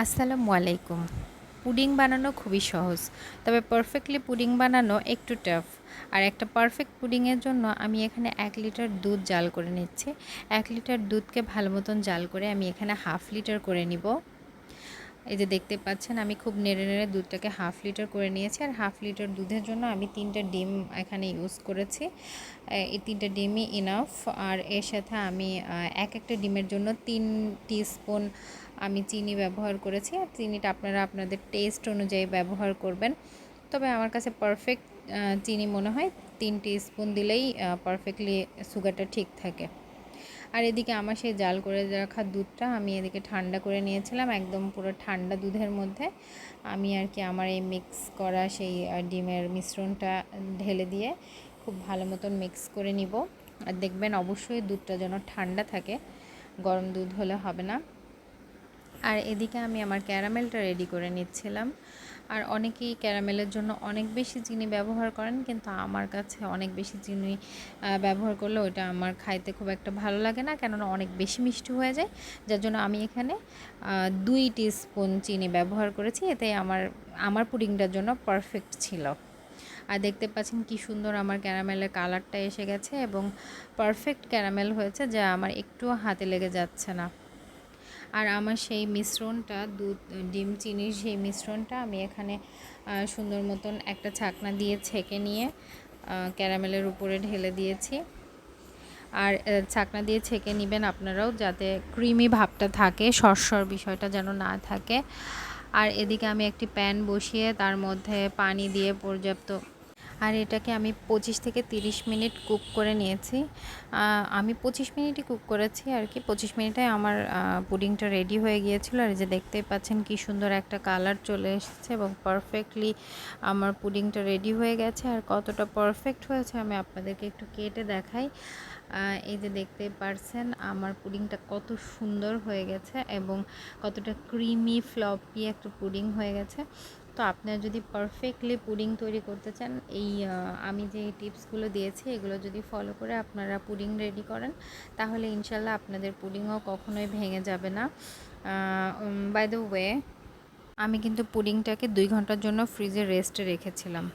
আসসালামু আলাইকুম। পুডিং বানানো খুবই সহজ, তবে পারফেক্টলি পুডিং বানানো একটু টাফ। আর একটা পারফেক্ট পুডিংয়ের জন্য আমি এখানে 1 লিটার দুধ জাল করে নিচ্ছি। 1 লিটার দুধকে ভালো মতন জাল করে আমি এখানে 1/2 লিটার করে নিব। এই যে দেখতে পাচ্ছেন আমি খুব নেড়ে নেড়ে দুধটাকে 1/2 লিটার করে নিয়েছি। আর 1/2 লিটার দুধের জন্য আমি 3টা ডিম এখানে ইউজ করেছি। এই 3টা ডিমই ইনাফ। আর এর সাথে আমি একটা ডিমের জন্য 3 টিস্পুন আমি চিনি ব্যবহার করেছি। আর চিনিটা আপনারা আপনাদের টেস্ট অনুযায়ী ব্যবহার করবেন। তবে আমার কাছে পারফেক্ট চিনি মনে হয় 3 টিস্পুন দিলেই পারফেক্টলি সুগারটা ঠিক থাকে। আর এদিকে আমার সেই জাল করে রাখা দুধটা আমি এদিকে ঠান্ডা করে নিয়েছিলাম, একদম পুরো ঠান্ডা দুধের মধ্যে আমি আর কি আমার এই মিক্স করা সেই ডিমের মিশ্রণটা ঢেলে দিয়ে খুব ভালো মতন মিক্স করে নিব। আর দেখবেন অবশ্যই দুধটা যেন ঠান্ডা থাকে, গরম দুধ হলে হবে না। আর এদিকে আমি আমার ক্যারামেলটা রেডি করে নিচ্ছিলাম। আর অনেকেই ক্যারামেলের জন্য অনেক বেশি চিনি ব্যবহার করেন, কিন্তু আমার কাছে অনেক বেশি চিনি ব্যবহার করলে ওটা আমার খাইতে খুব একটা ভালো লাগে না, কেননা অনেক বেশি মিষ্টি হয়ে যায়। যার জন্য আমি এখানে 2 টিস্পুন চিনি ব্যবহার করেছি, এতে আমার পুডিংটার জন্য পারফেক্ট ছিল। আর দেখতে পাচ্ছেন কি সুন্দর আমার ক্যারামেলের কালারটা এসে গেছে এবং পারফেক্ট ক্যারামেল হয়েছে, যা আমার একটুও হাতে লেগে যাচ্ছে না। আর আমার সেই মিশ্রণটা দুধ ডিম চিনির সেই মিশ্রণটা আমি এখানে সুন্দর মতন একটা ছাকনা দিয়ে ছেঁকে নিয়ে ক্যারামেলের উপরে ঢেলে দিয়েছি। আর ছাকনা দিয়ে ছেঁকে নেবেন আপনারাও, যাতে ক্রিমি ভাবটা থাকে, সরসর বিষয়টা যেন না থাকে। আর এদিকে আমি একটি প্যান বসিয়ে তার মধ্যে পানি দিয়ে পর্যাপ্ত, আর এটাকে আমি 25 থেকে 30 মিনিট কুক করে নিয়েছি। আমি 25 মিনিটই কুক করেছি আর কি। 25 মিনিটে আমার পুডিংটা রেডি হয়ে গিয়েছিল। আর যে দেখতেই পাচ্ছেন কি সুন্দর একটা কালার চলে এসেছে এবং পারফেক্টলি আমার পুডিংটা রেডি হয়ে গেছে। আর কতটা পারফেক্ট হয়েছে আমি আপনাদেরকে একটু কেটে দেখাই। এই যে দেখতেই পারছেন আমার পুডিংটা কত সুন্দর হয়ে গেছে এবং কতটা ক্রিমি ফ্লপি একটা পুডিং হয়ে গেছে। তো আপনারা যদি পারফেক্টলি পুডিং তৈরি করতে চান, এই আমি যে টিপসগুলো দিয়েছি এগুলো যদি ফলো করে আপনারা পুডিং রেডি করেন, তাহলে ইনশাল্লাহ আপনাদের পুডিংও কখনোই ভেঙে যাবে না। বাই দ্য ওয়ে, আমি কিন্তু পুডিংটাকে 2 ঘন্টার জন্য ফ্রিজে রেস্টে রেখেছিলাম।